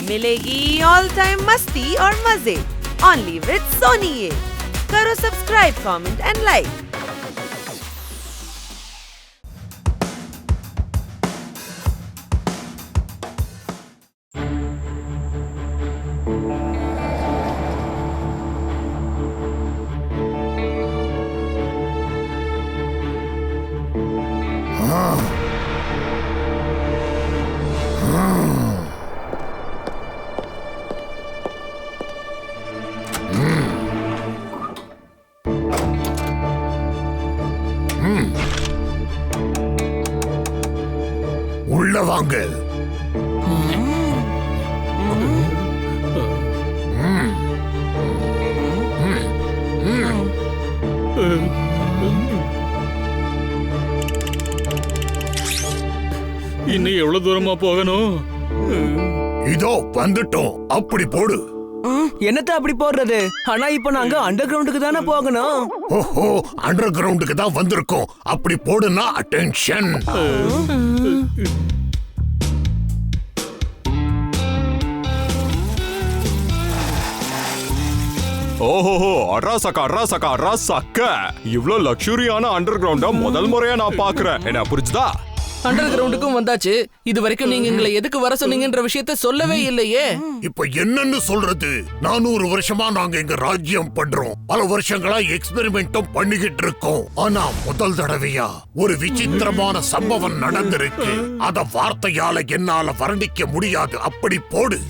मिलेगी all time मस्ती और मजे ओनली विद सोनी। ये करो सब्सक्राइब, कमेंट एंड लाइक। உள்ள வாங்க. இன்னும் எவ்வளவு தூரமா போகணும்? இதோ வந்துட்டோம். அப்படி போடு. என்னத்த அப்படி போடுறது? ஆனா இப்ப நாங்க அண்டர் கிரவுண்டுக்கு தானே போகணும். ஓஹோ, அண்டர் கிரவுண்டுக்கு தான் வந்திருக்கோம். அப்படி போடுனா அட்டென்ஷன். ஓஹோ, அராசக்க இவ்ளோ லக்ஸூரியான அண்டர் கிரவுண்ட முதல் முறையா நான் பாக்குறேன். என்ன புரிஞ்சுதா? அண்டர் கிரவுண்டுக்கும் வந்தாச்சு. இது வரைக்கும் நீங்க எங்களை எதுக்கு வர சொன்னீங்கன்ற விஷயத்த சொல்லவே இல்லையே. இப்ப என்னன்னு சொல்றது? 400 வருஷமா நாங்க எங்க ராஜ்யம் பண்றோம். பல வருஷங்களா எக்ஸ்பெரிமெண்ட்டும் பண்ணிக்கிட்டு இருக்கோம். ஆனா முதல் தடவையா ஒரு விசித்திரமான சம்பவம் நடந்திருக்கு. அத வார்த்தையால என்னால வர்ணிக்க முடியாது. அப்படி போடு.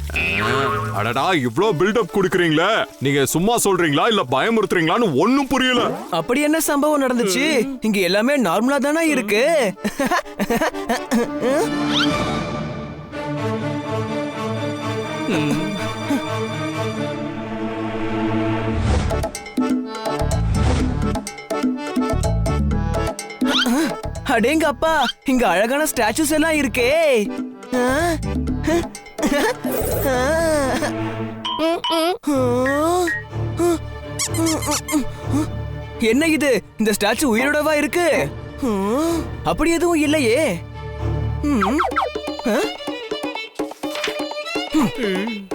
அடடா, இவ்ளோ பில்டப் குடுக்குறீங்களே, நீங்க சும்மா சொல்றீங்களா இல்ல பயமுறுத்துறீங்களான்னு ஒண்ணும் புரியல. அப்படி என்ன சம்பவம் நடந்துச்சு? இங்க எல்லாமே நார்மலா தானே இருக்கு. அடேங்க அப்பா, இங்க அழகான ஸ்டாச்சுஸ் எல்லாம் இருக்கே. என்ன இது? இந்த ஸ்டாச்சு உயிரோடவா இருக்கு? அப்படி எதுவும் இல்லையே.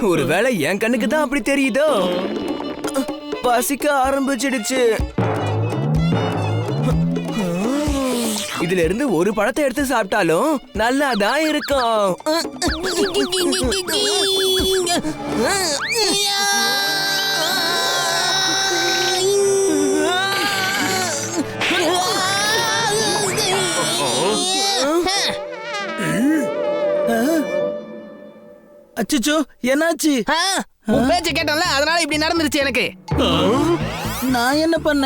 ஒருவேளை என் கண்ணுக்கு தான் அப்படி தெரியுதோ? பசிக்க ஆரம்பிச்சிடுச்சு. இதுல இருந்து ஒரு பழத்தை எடுத்து சாப்பிட்டாலும் நல்லாதான் இருக்கும். அச்சச்சோ, என்னாச்சு? உன் பேச்ச கேட்டல, அதனால இப்படி நடந்துருச்சு எனக்கு. நான் என்ன பண்ண?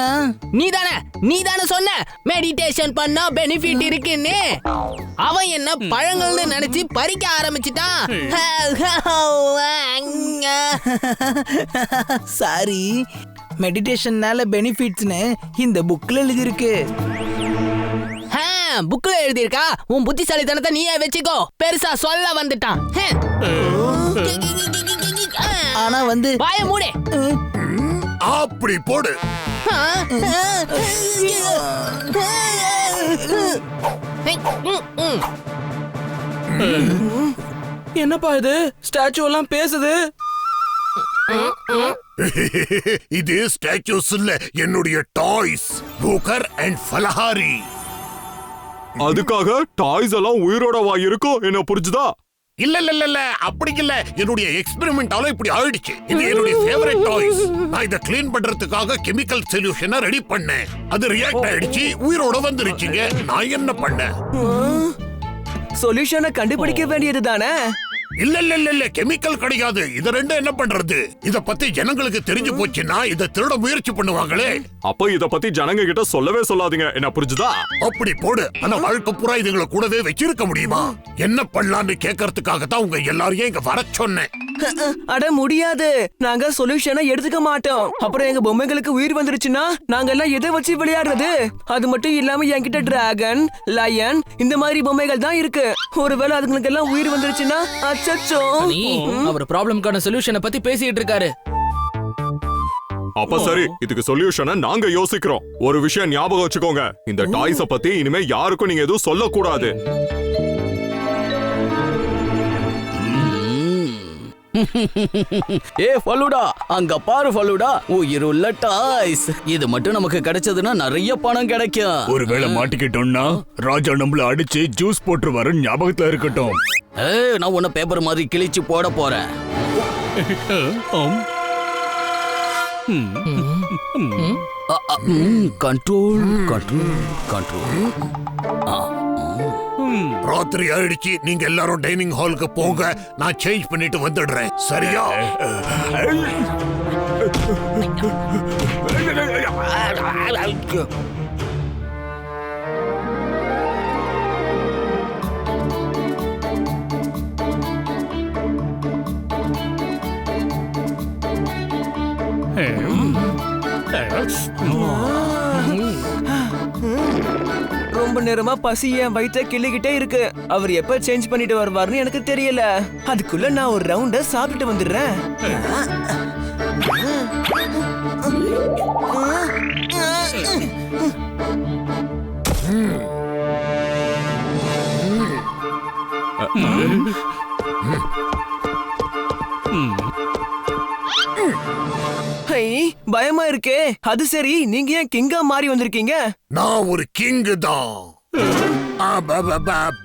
நீதானே சொன்ன மெடிடேஷன் பண்ணா பெனிஃபிட் இருக்குன்னு. அவன் என்ன பழங்கள்னு நினைச்சு பறிக்க ஆரம்பிச்சிட்டான். சாரி, மெடிடேஷன்னால பெனிஃபிட்ஸ்னு இந்த புக்ல எழுதி இருக்கு. புக்ல எழுதி இருக்கா? உன் புத்திசாலித்தனத்தை நீயே வச்சுக்கோ. பெருசா சொல்ல வந்துட்டான். ஆனா வந்து வாய மூடு. அப்படி போடு. என்னப்பா இது? ஸ்டாச்சு எல்லாம் பேசுது. இது ஸ்டாச்சுஸ் இல்ல, என்னுடைய டாய்ஸ். Booker and ஃபலஹாரி. அதுக்காக டாய்ஸ் எல்லாம் உயிரோடவா இருக்கும். என்ன புரிஞ்சுதா? இல்ல அப்படி இல்ல. என்னுடைய எக்ஸ்பெரிமெண்டால இப்படி ஆயிடுச்சு. இது என்னுடைய ஃபேவரட் டாய்ஸ். நான் இத க்ளீன் பண்றதுக்காக கெமிக்கல் சொல்யூஷனை ரெடி பண்ணேன். அது ரியாக்ட் ஆயிடுச்சு, உயிரோட வந்துருச்சுங்க. நான் என்ன பண்ணேன்? சொல்யூஷனை கண்டுபிடிக்க வேண்டியது தானே? இல்ல கெமிக்கல் கிடையாது. இத ரெண்டும் என்ன பண்றது? இத பத்தி ஜனங்களுக்கு தெரிஞ்சு போச்சுன்னா இத திருட முயற்சி பண்ணுவாங்களே. அப்ப இத பத்தி ஜனங்க கிட்ட சொல்லவே சொல்லாதீங்க. என்ன புரிஞ்சுதா? அப்படி போடு. ஆனா வாழ்க்கை பூரா இதுங்களை கூடவே வச்சிருக்க முடியுமா? என்ன பண்ணலான்னு கேட்கறதுக்காக தான் உங்க எல்லாரையும் இங்க வர சொன்னேன். அட முடியாது. நாங்க சொல்யூஷனை எடுத்துக்க மாட்டோம். அப்புறம் எங்க பொம்மைகளுக்கு உயிர் வந்துருச்சுன்னா நாங்க எல்லாம் எதை வச்சு விளையாடுறது? அது மட்டும் இல்லாம என்கிட்ட டிராகன், லயன் இந்த மாதிரி பொம்மைகள் தான் இருக்கு. ஒருவேளை அதுங்களுக்கு எல்லாம் உயிர் வந்துருச்சுன்னா அச்சச்சோ. அவர் ப்ராப்ளம்க்கான சொல்யூஷனை பத்தி பேசிட்டு இருக்காரு. அப்ப சரி, இதுக்கு சொல்யூஷனை நாங்க யோசிக்கிறோம். ஒரு விஷயம் ஞாபகம் வச்சுக்கோங்க, இந்த டாய்ஸ பத்தி இனிமே யாருக்கும் நீங்க எதுவும் சொல்லக்கூடாது. ஏ ஃபலூடா, அங்க பாரு ஃபலூடா, உயிருள்ள டாய்ஸ். இது மட்டும் நமக்கு கிடைச்சதுன்னா நிறைய பணம் கிடைக்கும். ஒருவேளை மாட்டிக்கிட்டோம்னா ராஜா நம்மள அடிச்சு ஜூஸ் போட்டுருவாரு, ஞாபகத்துல இருக்கட்டும். நான் உன்ன பேப்பர் மாதிரி கிழிச்சு போட போறேன். Control control control. ராத்திரி ஆயிடுச்சு, நீங்க எல்லாரும் டைனிங் ஹாலுக்கு போங்க. நான் சேஞ்ச் பண்ணிட்டு வந்துடுறேன், சரியா? ரொம்ப நேரமா பசி என் வயிற்ற கிள்ளிக்கிட்டே இருக்கு. அவர் எப்ப சேஞ்ச் பண்ணிட்டு வருவாருன்னு எனக்கு தெரியல. அதுக்குள்ள நான் ஒரு ரவுண்ட சாப்பிட்டுட்டு வந்துடுறேன். பயமா இருக்கே. அது சரி, நீங்க ஏன் கிங்கா மாறி வந்திருக்கீங்க? நான் ஒரு கிங் தான்.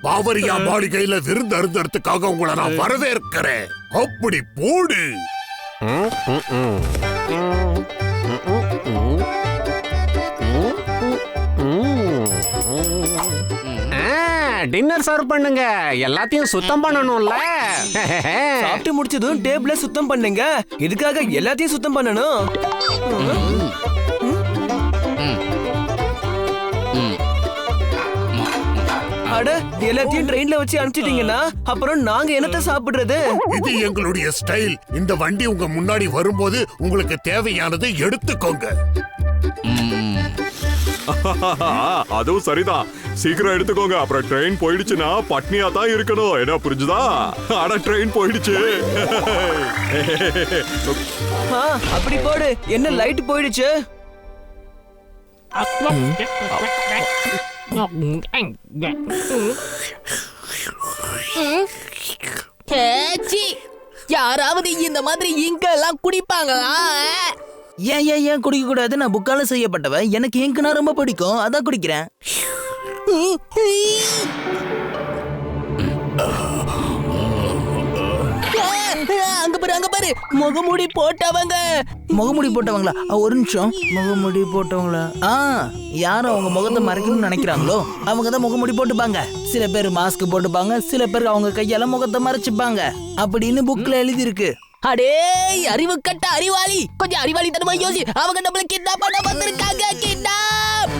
பாவரியா மாளிகையில விருந்து அருந்தறதுக்காக உங்களை நான் வரவேற்கிறேன். அப்படி போடு. டின்னர் சர்வ் பண்ணுங்க. எல்லாத்தையும் சுத்தம் பண்ணணும்ல. சாப்பிட்டு முடிச்சதும் டேபிள சுத்தம் பண்ணுங்க. இதுக்காக எல்லாத்தையும் சுத்தம் பண்ணணும். அட, எல்லாத்தையும் ட்ரெயின்ல வச்சு அனுப்பிச்சிட்டீங்கன்னா அப்புறம் நாங்க என்னத்த சாப்பிடுறது? இது எங்களுடைய ஸ்டைல். இந்த வண்டி உங்க முன்னாடி வரும்போது உங்களுக்கு தேவையானதை எடுத்துக்கோங்க. அதுவும் சரிதான். சீக்கிரம் எடுத்துக்கோங்க, அப்புறம் ட்ரெயின் போயிடுச்சுன்னா பட்னியா தான் இருக்கணும். என்ன புரிஞ்சுதா? ஆனா ட்ரெயின் போயிடுச்சு. அப்படி போடு. என்ன லைட் போயிடுச்சு? யாராவது இந்த மாதிரி இங்க எல்லாம் குடிப்பாங்களா? ஏன் குடிக்க கூடாது? நான் புக்கால செய்யப்பட்டவ. எனக்கு இங்குனா ரொம்ப பிடிக்கும், அதான் குடிக்கிறேன். அங்க பாரு முகமூடி போட்டவங்க. முகமூடி போட்டவங்களா? ஒரு நிமிஷம். முகமூடி போட்டவங்களா? யாரும் அவங்க முகத்தை மறைக்கணும்னு நினைக்கிறாங்களோ அவங்க தான் முகமூடி போட்டுப்பாங்க. சில பேர் மாஸ்க் போட்டுப்பாங்க, சில பேர் அவங்க கையால முகத்தை மறைச்சுப்பாங்க அப்படின்னு புக்ல எழுதி இருக்கு. அடே அறிவு கட்ட அறிவாளி, கொஞ்சம் அறிவாளி தனமா யோசி. அவங்க நம்மள கிட்னாப் பண்ண வந்திருக்காங்க. கிட்னாப்.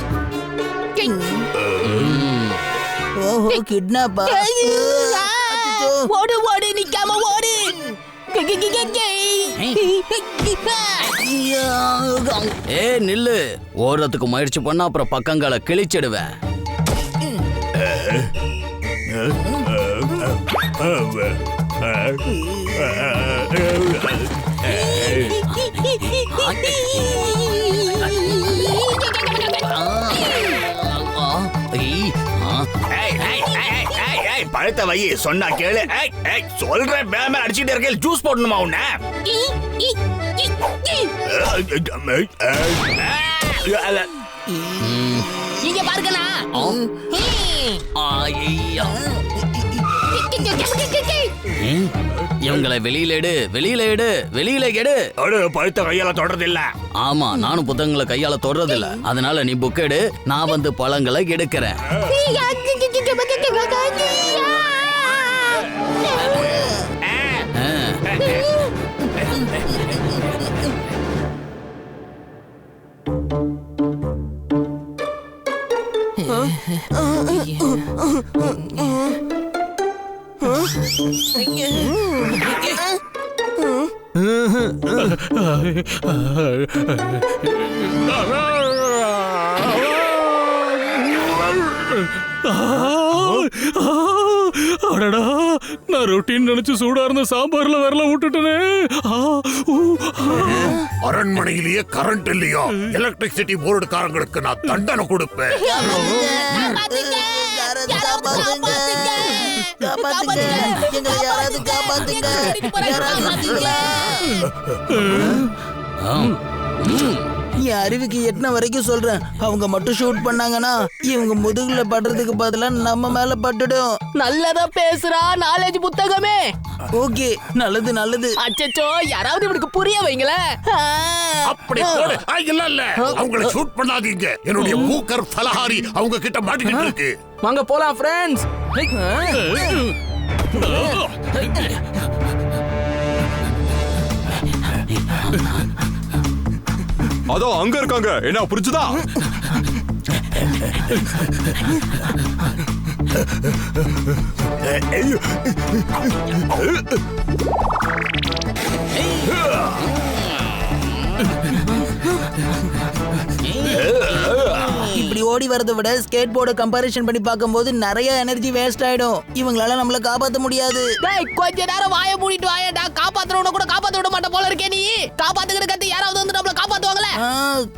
ஓஹோ, கிட்னாப்பா? ஓடு ஓடு, நிக்காம ஓடு. நில்லு. ஓடுறதுக்கு முயற்சி பண்ணா அப்புறம் பக்கங்களை கிழிச்சிடுவேன். பழத்த வை, சொன்னா கேளு. சொல்றேன், மேல அடிச்சுட்டு இருக்க. ஜூஸ் போடணுமா உன்ன? இங்க பாருங்கண்ணா. இவங்களை வெளியில எடு, வெளியில எடு, வெளியில எடு. பழுத்த கையால தொடறது இல்ல. ஆமா, நானும் புத்தகங்களை கையால தொடறது இல்ல. அதனால நீ புக் எடு, நான் வந்து பழங்களை எடுக்கிறேன். அடடா, நான் ரொட்டீன் நினைச்சு சூடா இருந்த சாம்பார்ல வரல விட்டுட்டனே. அரண்மனையிலேயே கரண்ட் இல்லையா? எலக்ட்ரிசிட்டி போர்டுக்காரங்களுக்கு நான் தண்டனை கொடுப்பேன். காப்பாத்துங்க எங்களை யாராவது காப்பாத்துங்க யாராவது இருக்கீங்களா? என் அறிவுக்கு எட்டின வரைக்கும் சொல்றேன். அவங்க மட்டும் ஷூட் பண்ணாங்கன்னா இவங்க முதுகுல படுறதுக்கு பதிலா நம்ம மேல பட்டுடும். நல்லதா பேசுறா நாலேஜ் புத்தகமே. ஓகே, நல்லது நல்லது. அச்சச்சோ, யாராவது இவனுக்கு புரிய வைங்களேன். அப்படி போடு. இல்ல அவங்கள ஷூட் பண்ணாதீங்க. என்னுடைய பூக்கர் பலஹாரி அவங்க கிட்ட மாட்டிக்கிட்டு இருக்கு. வாங்க போலாம் ஃப்ரெண்ட்ஸ். அதோ அங்க இருக்காங்க. என்ன புரிஞ்சுதா? இப்படி ஓடி வரதை விட ஸ்கேட் போர்டை கம்பேரிசன் பண்ணி பார்க்கும்போது நிறைய எனர்ஜி வேஸ்ட் ஆயிடும். இவங்களால நம்மள காப்பாத்த முடியாது. டேய், கொஞ்ச நேரம் வாயை மூடிட்டு வாயேடா. காப்பாத்துறவன கூட காப்பாத்த விட மாட்ட போல இருக்கே நீ. காப்பாத்துக்கிற கத்து யாராவது வந்து நம்மள காப்பாத்துவாங்களே?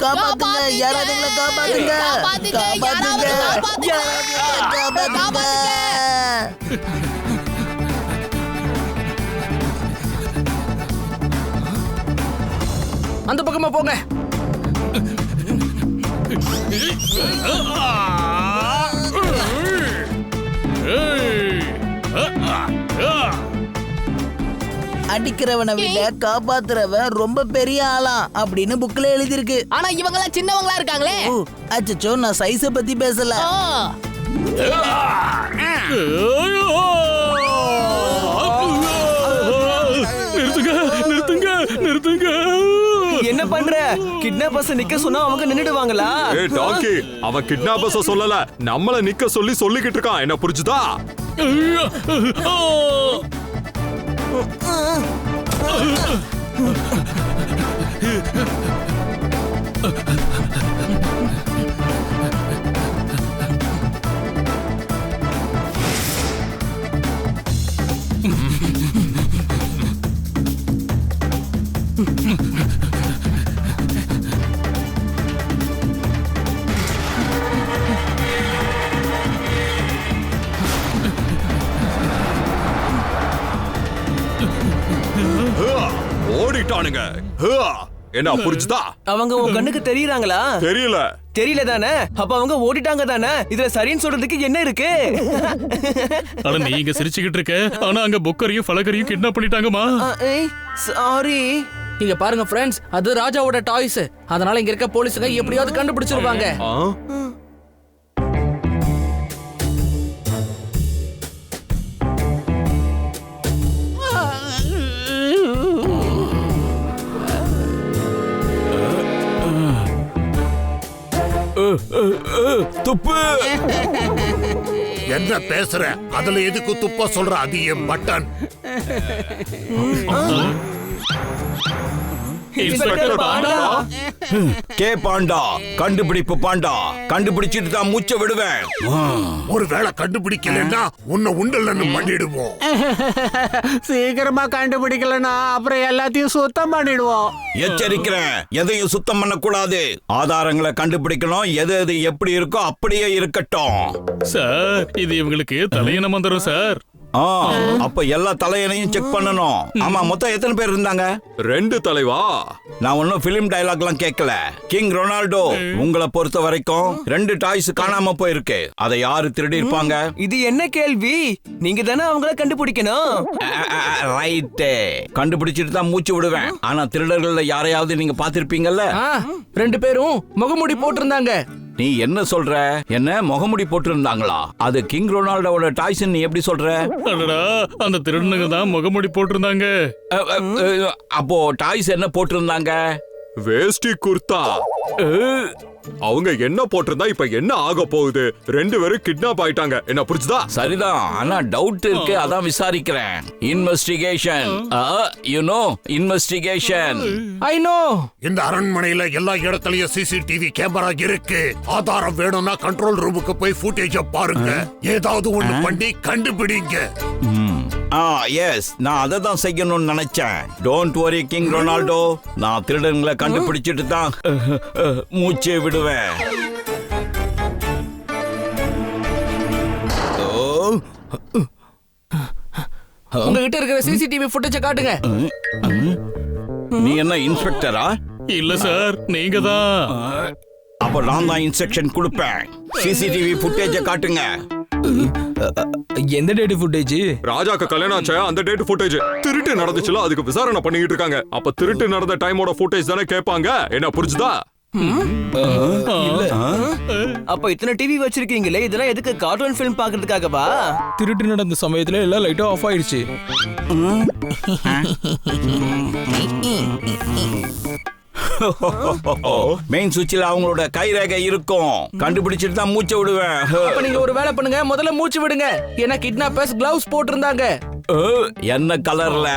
காப்பாத்துங்க, யாராவது எங்களை காப்பாத்துங்க. காப்பாத்துங்க, யாராவது காப்பாத்துங்க. காப்பாத்துங்க. அந்த பக்கமா போங்க. அடிக்கிறவனை விட காப்பாத்துறவன் ரொம்ப பெரிய ஆளா அப்படின்னு புக்ல எழுதிருக்கு. ஆனா இவங்க எல்லாம் சின்னவங்களா இருக்காங்களே. அச்சச்சோ, நான் சைஸ பத்தி பேசல. நிறுத்துங்க நிறுத்துங்க நிறுத்துங்க. என்ன பண்ற? கிட்னாப்பர்ஸ் நிக்க சொன்னா அவங்க நின்னுடுவாங்களா? ஏய் டாங்கி, அவன் கிட்னாப்பர்ஸ சொல்லல, நம்மள நிக்க சொல்லி சொல்லிக்கிட்டு இருக்கான். என்ன புரிஞ்சுதா? ஓடிட்டானுங்க. என்ன புரிஞ்சுதா? அவங்க உன் கண்ணுக்கு தெரியறாங்களா? தெரியல. தெரியல தானே? அப்ப அவங்க ஓடிட்டாங்க தானே? இதுல சரின்னு சொல்றதுக்கு என்ன இருக்கு? ஆனா நீ இங்க சிரிச்சுக்கிட்டு இருக்க, ஆனா அங்க புக்கரையும் ஃபலகரையும் கிட்னாப் பண்ணிட்டாங்கம்மா. சாரி. இங்க பாருங்க ஃப்ரெண்ட்ஸ், அது ராஜாவோட டாய்ஸ். அதனால இங்க இருக்க போலீஸுங்க எப்படியாவது கண்டுபிடிச்சிருவாங்க. துப்பு. என்ன பேசுற? அதுல எதுக்கு துப்ப சொல்ற? அது என் button. Inspector Panda. K Panda, கண்டுபிடிப்பு பாண்டா. கண்டுபிடிச்சிட்டு தான் மூச்சை விடுவேன். ஒருவேளை கண்டுபிடிக்கலன்னா உன்னை உண்டலன்னு பண்ணிடுவோம். சீக்கிரமா கண்டுபிடிக்கலனா அப்புறம் எல்லாத்தையும் சுத்தம் பண்ணிடுவோம். எச்சரிக்கிறேன், எதையும் சுத்தம் பண்ணக்கூடாது. ஆதாரங்களை கண்டுபிடிக்கணும். எது எது எப்படி இருக்கோ அப்படியே இருக்கட்டும். சார், இது இவங்களுக்கு தலையண மந்திரம் சார். அப்ப எல்லா தலையணையும் செக் பண்ணணும். ஆமா, மொத்தம் எத்தனை பேர் இருந்தாங்க? 2 தலைவா. நான் ஒன்னும் பிலிம் டயலாக்லாம் கேட்கல. கிங் ரொனால்டோ, உங்களை பொறுத்த வரைக்கும் 2 டாய்ஸ் காணாம போயிருக்கு. அதை யாரு திருடி இருப்பாங்க? இது என்ன கேள்வி? நீங்க தானே அவங்கள கண்டுபிடிக்கணும். ரைட். கண்டுபிடிச்சிட்டு தான் மூச்சு விடுவேன். ஆனா திருடர்கள்ல யாரையாவது நீங்க பாத்திருப்பீங்கல்ல? 2 பேரும் முகமூடி போட்டிருந்தாங்க. நீ என்ன சொல்ற? என்ன முகமுடி போட்டிருந்தாங்களா? அது கிங் ரொனால்டோவோட டாய்ஸ் நீ எப்படி சொல்ற? அடடா, அந்த திருடனுங்க தான் முகமூடி போட்டிருந்தாங்க. அப்போ டாய்ஸ் என்ன போட்டிருந்தாங்க? வேஷ்டி குர்தா. அவங்க என்ன போட்டிருந்தா இப்ப என்ன ஆக போகுது? 2 பேரும் கிட்னாப் ஆயிட்டாங்க. என்ன புரிஞ்சுதா? சரிதான், ஆனா டவுட் இருக்கு, அதான் விசாரிக்கிறேன். Investigation. You know, investigation. I know. இந்த அரண்மனையில எல்லா இடத்துலயும் சிசிடிவி கேமரா இருக்கு. ஆதாரம் வேணும்னா கண்ட்ரோல் ரூமுக்கு போய் ஃபுட்டேஜ பாருங்க. ஏதாவது ஒண்ணு பண்ணி கண்டுபிடிங்க. எஸ், நான் அதை தான் செய்யணும்னு நினைச்சேன். டோன்ட் வரி கிங் ரொனால்டோ, நான் திருடங்களை கண்டுபிடிச்சிட்டு தான் மூச்சே விடுவேன். உங்ககிட்ட இருக்கிற சிசிடிவி ஃபுட்டேஜை காட்டுங்க. நீ என்ன இன்ஸ்பெக்டரா? இல்ல சார், நீங்க தான். அப்ப நான் தான் இன்ஸ்ட்ரக்ஷன் கொடுப்பேன். சிசிடிவி ஃபுட்டேஜ காட்டுங்க. எந்த டேட் ஃபுட்டேஜ்? ராஜாக்கு கல்யாணம் ஆச்சா அந்த டேட் ஃபுட்டேஜ் திருட்டு நடந்துச்சுல, அதுக்கு விசாரணை பண்ணிட்டு இருக்காங்க. அப்ப திருட்டு நடந்த டைமோட ஃபுட்டேஜ் தானே கேட்பாங்க. என்ன புரிஞ்சுதா? அப்ப இத்தனை டிவி வச்சிருக்கீங்களே, இதெல்லாம் எதுக்கு? கார்ட்டூன் ஃபிலிம் பாக்குறதுக்காகவா? திருட்டு நடந்த சமயத்துல எல்லாம் லைட்டா ஆஃப் ஆயிடுச்சு. மெயின் சுவிட்சில் அவங்களோட கைரேகை இருக்கும். கண்டுபிடிச்சிட்டு தான் மூச்சை விடுவேன். அப்ப நீங்க ஒரு வேலை பண்ணுங்க, முதல்ல மூச்சு விடுங்க. ஏன்னா கிட்னாப்பர்ஸ் கிளவுஸ் போட்டிருந்தாங்க. என்ன கலர்ல?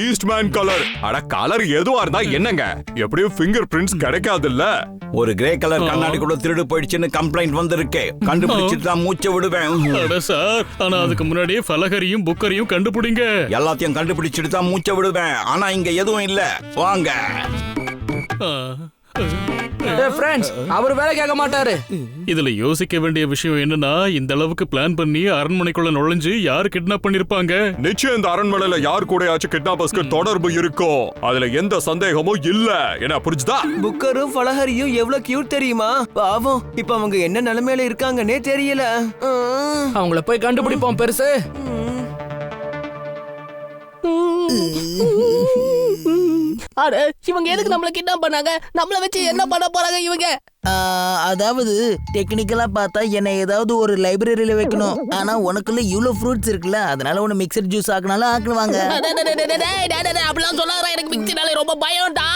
Eastman colour. அட கலர் எதுவா இருந்தா என்னங்க, எப்படியும் ஃபிங்கர் பிரிண்ட்ஸ் கிடைக்காதுல்ல. ஒரு கிரே கலர் கண்ணாடி கூட திருடு போயிடுச்சுன்னு கம்ப்ளைண்ட் வந்திருக்கு. கண்டுபிடிச்சிட்டு தான் மூச்சை விடுவேன். அட சார், ஆனா அதுக்கு முன்னாடியே ஃபலகரியும் புக்கரையும் கண்டுபிடிங்க. எல்லாத்தையும் கண்டுபிடிச்சிட்டு தான் மூச்சை விடுவேன். ஆனா இங்க எதுவும் இல்ல. வாங்க. ஃப்ரெண்ட்ஸ், அவர் வேலை கேட்க மாட்டாரு. இதுல யோசிக்க வேண்டிய விஷயம் என்னன்னா, இந்த அளவுக்கு பிளான் பண்ணி அரண்மனைக்குள்ள நுழைஞ்சு யார் கிட்னாப் பண்ணிருப்பாங்க? நிச்சயம் இந்த அரண்மனையில யார் கூடயாச்சும் கிட்னாப்பர்ஸ்க்கு தொடர்பு இருக்கும். அதுல எந்த சந்தேகமும் இல்ல. என்ன புரிஞ்சுதா? புக்கரும் ஃபலஹரியும் எவ்வளவு கியூட் தெரியுமா? பாவம், இப்ப அவங்க என்ன நிலைமையில இருக்காங்கன்னே தெரியல. அவங்கள போய் கண்டுபிடிப்போம் பெருசு. அட, இவங்க எதுக்கு நம்மள கிட்னாப் பண்ணாங்க? நம்மள வச்சு என்ன பண்ண போறாங்க இவங்க? அதாவது டெக்னிக்கலா பார்த்தா என்ன ஏதாவது ஒரு லைப்ரரியில வைக்கணும். ஆனா உனக்குள்ள இவ்வளவு ஃப்ரூட்ஸ் இருக்குல்ல, அதனால உன மிக்சர் ஜூஸ் ஆக்குனாலும் ஆக்குவாங்க. அப்படிலாம் சொல்லாத, எனக்கு மிக்சர்னாலே ரொம்ப பயம்டா.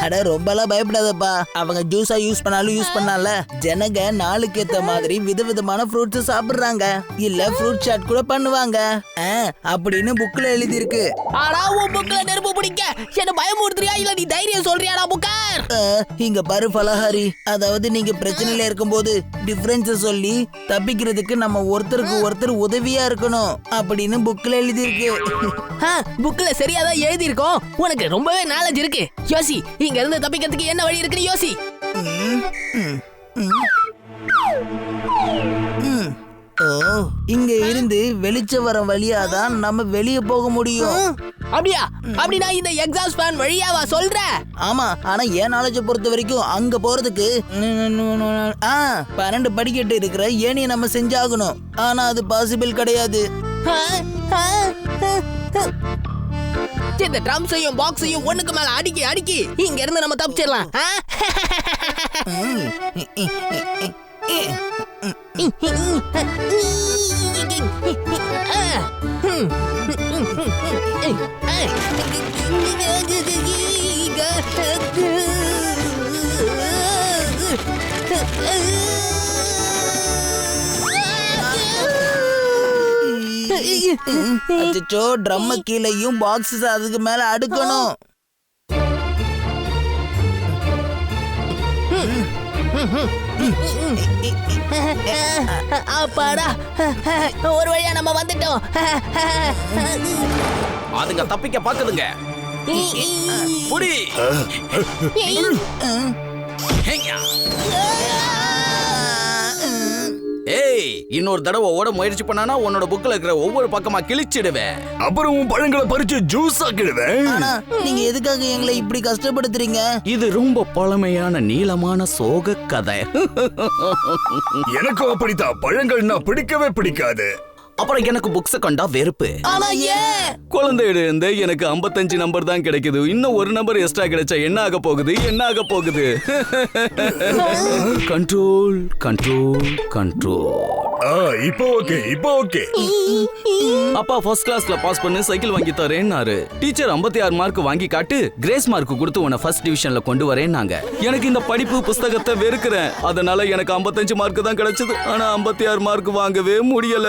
அட ரொம்பலாம் பயப்படாதப்பா. அவங்க ஜூஸா யூஸ் பண்ணாலும் யூஸ் பண்ணால. ஜனங்க நாளுக்கு ஏத்த மாதிரி விதவிதமான ஃப்ரூட்ஸ் சாப்பிடுறாங்க. இல்ல ஃப்ரூட் சாட் கூட பண்ணுவாங்க அப்படின்னு புக்ல எழுதி இருக்கு. ஆனா உன் புக்ல நெருப்பு பிடிக்க என்ன பயமுறுத்துறியா இல்ல நீ தைரியம் சொல்றியாடா புக்கார்? இங்க பாரு பலஹாரி, அதாவது நீங்க பிரச்சனையில இருக்கும்போது டிஃபரன்ஸ் சொல்லி தப்பிக்கிறதுக்கு நம்ம ஒருத்தருக்கு ஒருத்தர் உதவியா இருக்கணும் அப்படின்னு புக்ல எழுதி இருக்கு. புக்ல சரியாதான் எழுதி இருக்கோம். உனக்கு ரொம்பவே நாலேஜ் இருக்கு. யோசி, இங்க இருந்து தப்பிக்கிறதுக்கு என்ன வழி இருக்குன்னு யோசி. இங்க இருந்து வெளிச்சம் வர வழியாதான் நம்ம வெளியே போக முடியும். அப்படியா? அப்படின்னா இந்த எக்ஸாஸ்ட் ஃபேன் வழியாவா சொல்ற? ஆமா, ஆனா என் நாலேஜை பொறுத்த வரைக்கும் அங்க போறதுக்கு 12 படிக்கட்டு இருக்கிற ஏனியை நம்ம செஞ்சாகணும். ஆனா அது பாசிபிள் கிடையாது. இந்த ட்ரம்ஸையும் பாக்ஸையும் ஒண்ணுக்கு மேல அடுக்கி அடுக்கி இங்க இருந்து நம்ம தப்பிச்சிடலாம். அச்சோ, ட்ரம் கீழேயும் பாக்ஸஸ் அதுக்கு மேல அடுக்கணும். அப்பாடா, ஒரு வழியா நம்ம வந்துட்டோம். அதுங்க தப்பிக்க பாக்குதுங்க. புடி. ஏய், இன்னொரு தடவை ஓட முயற்சி பண்ணானா உன்னோட புக்ல இருக்கிற ஒவ்வொரு பக்கமா கிழிச்சிடுவேன். அப்புறம் உன் பழங்களை பறிச்சு ஜூஸ் ஆக்கிடுவேன். ஆனா நீங்க எதுக்காக எங்களை இப்படி கஷ்டப்படுத்துறீங்க? இது ரொம்ப பழமையான நீளமான சோக கதை. எனக்கும் அப்படித்தான். பழங்கள்னா பிடிக்கவே பிடிக்காது. அப்புறம் எனக்கு புக்ஸ கண்டா வெறுப்பு. ஆனா ஏன்? குழந்தையில இருந்து எனக்கு 55 நம்பர் தான் கிடைக்குது. இன்னும் ஒரு நம்பர் எக்ஸ்ட்ரா கிடைச்சா என்ன ஆக போகுது? என்ன ஆக போகுது? Control control control. இப்போ ஓகே, இப்போ ஓகே. அப்பா ஃபர்ஸ்ட் கிளாஸ்ல பாஸ் பண்ணி சைக்கிள் வாங்கி தரேன்னாரு. டீச்சர் 56 மார்க் வாங்கி காட்டு, கிரேஸ் மார்க் கொடுத்து உன்னை ஃபர்ஸ்ட் டிவிஷன்ல கொண்டு வரேன்னாங்க. எனக்கு இந்த படிப்பு புஸ்தகத்தை வெறுக்கிறேன். அதனால எனக்கு 55 மார்க் தான் கிடைச்சது. ஆனா 56 மார்க் வாங்கவே முடியல.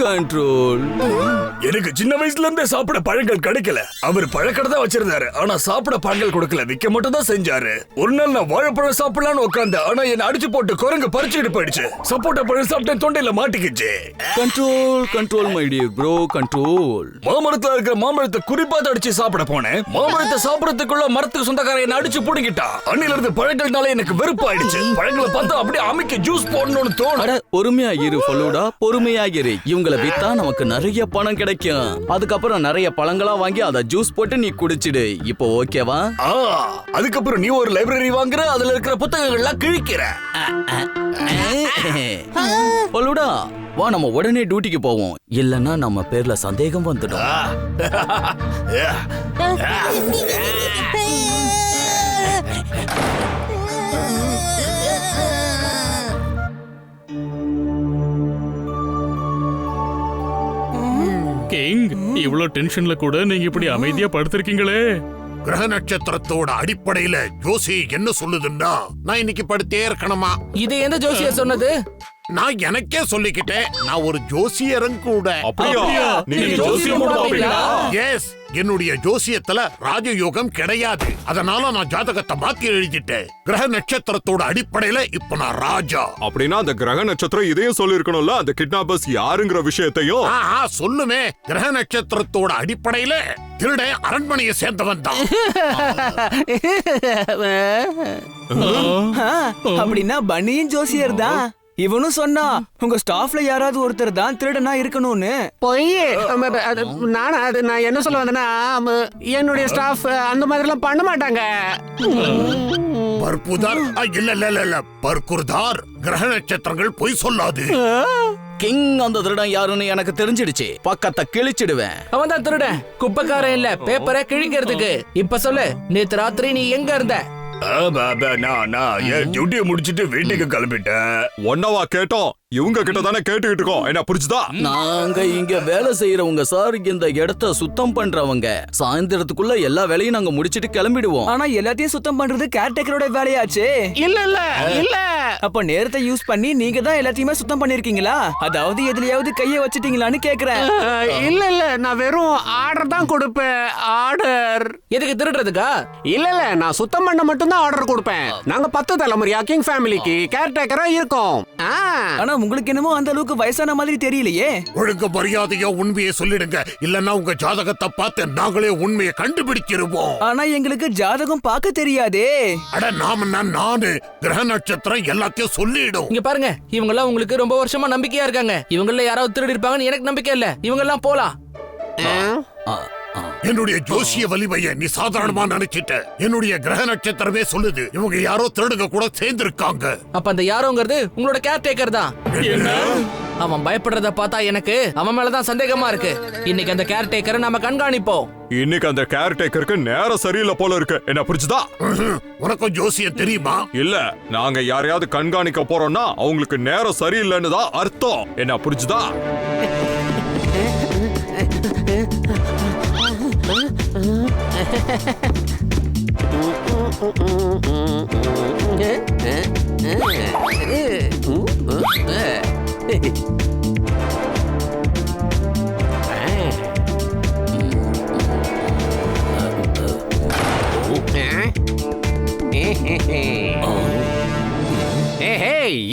கண்ட்ரோல். எனக்கு சின்ன வயசுல இருந்தே சாப்பிட பழங்கள் கிடைக்கல. அவர் பழக்கடை தான் வச்சிருந்தாரு, ஆனா சாப்பிட பழங்கள் கொடுக்கல, விக்க மட்டும் தான் செஞ்சாரு. ஒரு நாள் நான் வாழைப்பழம் சாப்பிடலான்னு உட்கார்ந்தேன். ஆனா என்ன அடிச்சு போட்டு குரங்கு பறிச்சுட்டு போயிடுச்சு. சப்போட்டா மாம்பழ பழம் சாப்பிட்டேன், தொண்டையில மாட்டிக்கிச்சு. Control control my dear bro, control. மாமரத்துல இருக்கிற மாம்பழத்தை குறிப்பா அடிச்சு சாப்பிட போனேன். மாம்பழத்தை சாப்பிடறதுக்குள்ள மரத்துக்கு சொந்தக்காரன் என்ன அடிச்சு புடுங்கிட்டா. அன்னில இருந்து பழங்கள்னால எனக்கு வெறுப்பாயிடுச்சு. பழங்களை பார்த்தா அப்படியே அமைக்க ஜூஸ் போடணும்னு தோணும். அட பொறுமையா இரு ஃபலூடா, பொறுமையா இரு. இவங்களை வித்தா நமக்கு நிறைய பணம் கிடைக்கும். அதுக்கப்புறம் நிறைய பழங்களா வாங்கி அதை ஜூஸ் போட்டு நீ குடிச்சிடு. இப்போ ஓகேவா? அதுக்கப்புறம் நீ ஒரு லைப்ரரி வாங்குற, அதுல இருக்கிற புத்தகங்கள்லாம் கிழிக்கிற. ஃபலூடா வா, நம்ம உடனே டியூட்டிக்கு போவோம். இல்லன்னா நம்ம பேர்ல சந்தேகம் வந்துடும். கிங், இவ்ளோ டென்ஷன்ல கூட நீங்க இப்படி அமைதியா படுத்திருக்கீங்களே. கிரக நட்சத்திரத்தோட அடிப்படையில ஜோசி என்ன சொல்லுதுன்னா, நான் இன்னைக்கு படுத்தே இருக்கணுமா? இது எந்த ஜோசியர் சொன்னது? நான் எனக்கே சொல்லிக்கிட்டேன், நான் ஒரு ஜோசியரும் கூட. அப்படியா? நீங்க ஜோசியம் பார்ப்பீங்களா? எஸ், என்னுடைய ஜோசியத்துல ராஜயோகம் கிடையாது. அதனால நான் ஜாதகத்தை மாத்தி எழுதிட்டேன். கிரக நட்சத்திரத்தோட அடிப்படையில இப்ப நான் ராஜா. அப்படின்னா அந்த கிரக நட்சத்திரம் இதையும் சொல்லிருக்கணும்ல, அந்த கிட்னாப்பர்ஸ் யாருங்கிற விஷயத்தையும். சொல்லுமே. கிரக நட்சத்திரத்தோட அடிப்படையில திருடன் அரண்மனையை சேர்ந்தவன் தான். அப்படின்னா பன்னியும் ஜோசியர் தான். இவனும் சொன்னா உங்க ஸ்டாஃப்ல யாராவது ஒருத்தர் தான் திருடனா இருக்கணும்னு. பொய். நான் என்ன சொல்ல வந்தேன்னா, என்னுடைய ஸ்டாஃப் அந்த மாதிரி எல்லாம் பண்ண மாட்டாங்க. பர்புதார் இல்ல பர்குர்தார். கிரக நட்சத்திரங்கள் பொய் சொல்லாது. கிங், அந்த திருடன் யாருன்னு எனக்கு தெரிஞ்சிடுச்சு. பக்கத்தை கிழிச்சிடுவேன். அவன் தான் திருடன், குப்பைக்காரன் இல்ல பேப்பரை கிழிக்கிறதுக்கு. இப்ப சொல்லு, நேத்து ராத்திரி நீ எங்க இருந்த? நான் என் டியூட்டியை முடிச்சிட்டு வீட்டுக்கு கிளம்பிட்டேன். ஒன்னவா கேட்டோம், இவங்க கிட்ட தானே கேட்டுக்கிட்டு இருக்கோம். என்ன புரிஞ்சுதா? நாங்க இங்க வேலை செய்யறவங்க சார், இந்த இடத்த சுத்தம் பண்றவங்க. சாயந்தரத்துக்குள்ள எல்லா வேலையும் நாங்க முடிச்சிட்டு கிளம்பிடுவோம். ஆனா எல்லாத்தையும் சுத்தம் பண்றது கேர்டேக்கரோட வேலையாச்சு. இல்ல அப்ப நேரத்தை யூஸ் பண்ணி நீங்க தான் எல்லாத்தையுமே சுத்தம் பண்ணிருக்கீங்களா? அதாவது எதுலயாவது கைய வச்சிட்டீங்களான்னு கேக்குறேன். இல்ல நான் வெறும் ஆர்டர் தான் கொடுப்பேன். ஆர்டர் எதுக்கு திருடுறதுக்கா? இல்ல நான் சுத்தம் பண்ண மட்டும் தான் ஆர்டர் கொடுப்பேன். நாங்க 10 தலைமுறையா கிங் ஃபேமிலிக்கு கேர்டேக்கரா இருக்கோம். ஆனா உங்களுக்கு என்னமோ அந்த அளவுக்கு வயசான மாதிரி தெரியலையே. ஒழுங்கு மரியாதையா உண்மையை சொல்லிடுங்க, இல்லன்னா உங்க ஜாதகத்தை பார்த்து நாங்களே உண்மையை கண்டுபிடிச்சிருவோம். ஆனா எங்களுக்கு ஜாதகம் பார்க்க தெரியாதே. அட நானு கிரக நட்சத்திரம் எல்லாத்தையும் சொல்லிடும். இங்க பாருங்க, இவங்க எல்லாம் உங்களுக்கு ரொம்ப வருஷமா நம்பிக்கையா இருக்காங்க. இவங்கள யாராவது திருடி இருப்பாங்கன்னு எனக்கு நம்பிக்கை இல்ல. இவங்க எல்லாம் போலாம். என்னுடைய ஜோசிய வலிமையை நீ சாதாரணமா நினைச்சிட்ட. என்னுடைய கிரக நட்சத்திரமே சொல்லுது, இவங்க யாரோ திருடுங்க கூட சேர்ந்திருக்காங்க. அப்ப அந்த யாரோங்கிறது உங்களோட கேர்டேக்கர் தான். அவன் பயப்படுறத பார்த்தா எனக்கு அவன் மேலதான் சந்தேகமா இருக்கு. இன்னைக்கு அந்த கேர்டேக்கரை நாம கண்காணிப்போம். இன்னைக்கு அந்த கேர்டேக்கருக்கு நேரம் சரியில்லை போல இருக்கு. என்ன புரிஞ்சுதா? உனக்கும் ஜோசியம் தெரியுமா? இல்ல, நாங்க யாரையாவது கண்காணிக்க போறோம்னா அவங்களுக்கு நேரம் சரியில்லைன்னு தான் அர்த்தம். என்ன புரிஞ்சுதா?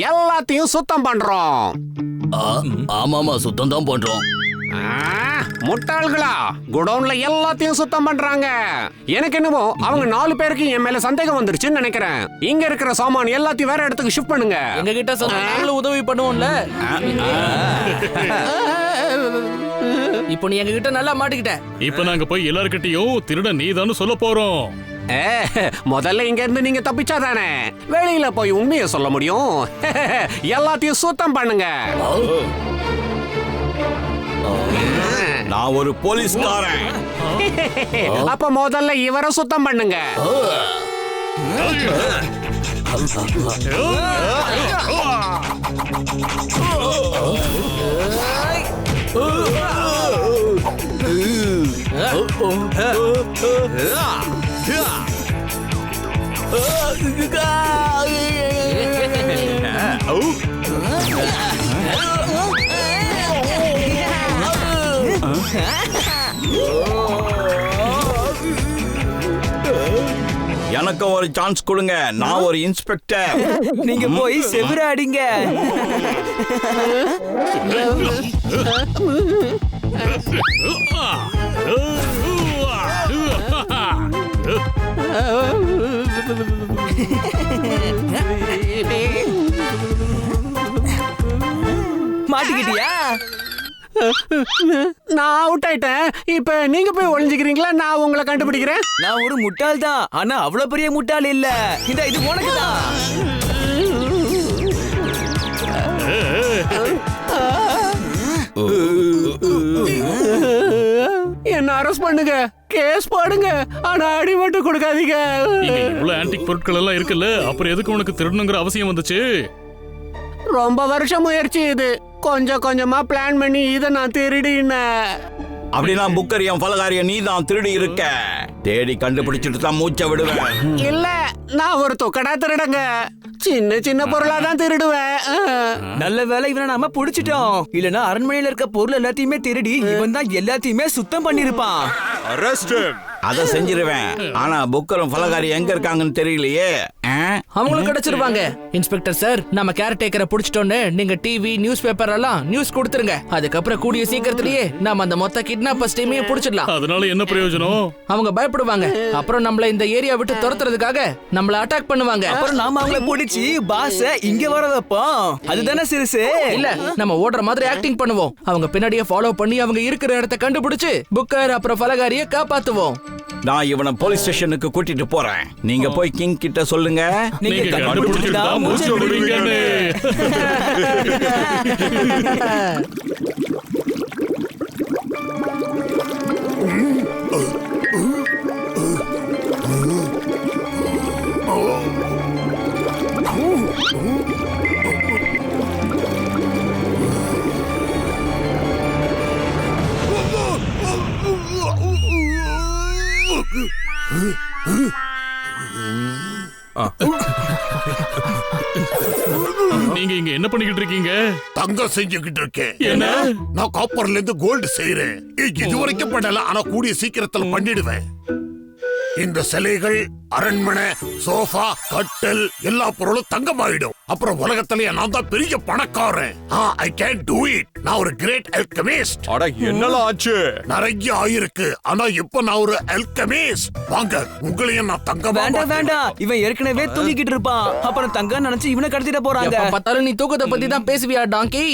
எல்லாத்தையும் சுத்தம் பண்றோம். ஆமாமா, சுத்தம் தான் பண்றோம். முட்டாள்களா, குடவுன்ல எல்லாத்தையும் சுத்தம் பண்றாங்க. எனக்கு என்னமோ அவங்க 4 பேருக்கு என் மேல சந்தேகம் வந்துருச்சுன்னு நினைக்கிறேன். இங்க இருக்கிற சாமான் எல்லாத்தையும் வேற இடத்துக்கு ஷிஃப்ட் பண்ணுங்க. எங்க கிட்ட சொன்னாலும் உதவி பண்ணுவோம்ல. இப்போ நீ எங்க கிட்ட நல்லா மாட்டிக்கிட்ட. இப்ப நாங்க போய் எல்லார்கிட்டயும் திருடன் நீதான்னு சொல்ல போறோம். முதல்ல இங்க இருந்து நீங்க தப்பிச்சாதானே வெளியில போய் உண்மையை சொல்ல முடியும். எல்லாத்தையும் சுத்தம் பண்ணுங்க. நான் ஒரு போலீஸ்காரன். அப்ப முதல்ல இவரை சுத்தம் பண்ணுங்க. எனக்கு ஒரு சான்ஸ் கொடுங்க, நான் ஒரு இன்ஸ்பெக்டர். நீங்க போய் செவிர அடிங்க. மாட்டிக்கிட்டியா? நான் அவுட் ஆயிட்டேன். இப்ப நீங்க போய் ஒளிஞ்சுக்கிறீங்களா, நான் உங்களை கண்டுபிடிக்கிறேன். நான் ஒரு முட்டாள் தான், ஆனா அவ்வளவு பெரிய முட்டாள் இல்ல. இது உனக்கு தான். என்ன அரெஸ்ட் பண்ணுங்க, கேஸ் போடுங்க, ஆனா அடி மட்டும் கொடுக்காதீங்க. இங்க இவ்வளவு ஆன்டிக் பொருட்கள் எல்லாம் இருக்குல்ல, அப்புறம் எதுக்கு உனக்கு திருடணுங்கிற அவசியம் வந்துச்சு? ரொம்ப வருஷம் முயற்சி இது. கொஞ்சம் கொஞ்சமா பிளான் பண்ணி இதை நான் திருடினேன். அப்படின்னா புக்கர் என் பலகாரிய நீ தான் திருடி இருக்க. தேடி கண்டுபிடிச்சிட்டு தான் மூச்சை விடுவேன். இல்ல, நான் ஒரு தொக்கடா திருடங்க. சின்ன சின்ன பொருளா தான் திருடுவேன். நல்ல வேளை இவனை நாம புடிச்சிட்டோம். இல்லனா அரண்மனையில இருக்க பொருள் எல்லாத்தையுமே திருடி இவன் தான் எல்லாத்தையுமே சுத்தம் பண்ணிருப்பான். அத செஞ்சிருவேன். ஆனா புக்கரும் பலகாரி எங்க இருக்காங்கன்னு தெரியலையே. அவங்களும் கிடைச்சிருவாங்க. இன்ஸ்பெக்டர் சார், நம்ம கேர்டேக்கரை புடிச்சிட்டோன்னு நீங்க டிவி நியூஸ் பேப்பர் எல்லாம் நியூஸ் கொடுத்துருங்க. அதுக்கப்புறம் கூடிய சீக்கிரத்திலேயே நாம அந்த மொத்த கிட்னாப்பர்ஸ் டீமையும் புடிச்சிடலாம். அதனால என்ன பிரயோஜனம்? அவங்க பயப்படுவாங்க. அப்புறம் நம்மள இந்த ஏரியா விட்டு துரத்துறதுக்காக நம்மள அட்டாக் பண்ணுவாங்க. அப்புறம் நாம அவங்கள பிடிச்சி பாஸ இங்க வர வைப்போம். அதுதானே சிறுசு? இல்ல, நம்ம ஓடுற மாதிரி ஆக்டிங் பண்ணுவோம். அவங்க பின்னாடியே ஃபாலோ பண்ணி அவங்க இருக்கிற இடத்தை கண்டுபிடிச்சு புக்கர் அப்புறம் பலகாரிய காப்பாத்துவோம். நான் இவனை போலீஸ் ஸ்டேஷனுக்கு கூட்டிட்டு போறேன். நீங்க போய் கிங் கிட்ட சொல்லுங்க. நீங்க கண்டுபிடிச்சிட்டு தான் மூச்சு விடுவீங்கன்னு. நீங்க இங்க என்ன பண்ணிக்கிட்டு இருக்கீங்க? தங்கம் செஞ்சுக்கிட்டு இருக்கேன். என்ன? நான் காப்பர்ல இருந்து கோல்டு செய்யறேன். இதுவரைக்கும் பண்ணல, ஆனா கூடிய சீக்கிரத்துல பண்ணிடுவேன். இந்த சிலைகள், அரண்மனை, சோஃபா, கட்டல் எல்லா பொருளும் தங்கமாயிடும். அப்புறம் உலகத்திலேயே நான் தான் பெரிய பணக்காரன். I can do it. நான் ஒரு கிரேட் அல்கெமிஸ்ட். அட என்னலாம் ஆச்சு? நிறைய ஆயிருக்கு, ஆனா இப்ப நான் ஒரு அல்கெமிஸ்ட். வாங்க, உங்களையும் நான் தங்கமா வேண்டாம் வேண்டாம், இவன் ஏற்கனவே தூங்கிக்கிட்டு இருப்பான். அப்புறம் தங்கம் நினைச்சு இவனை கடத்திட்டு போறாங்க. எப்ப பார்த்தாலும் நீ தூக்கத்தை பத்தி தான் பேசுவியா டாங்கி?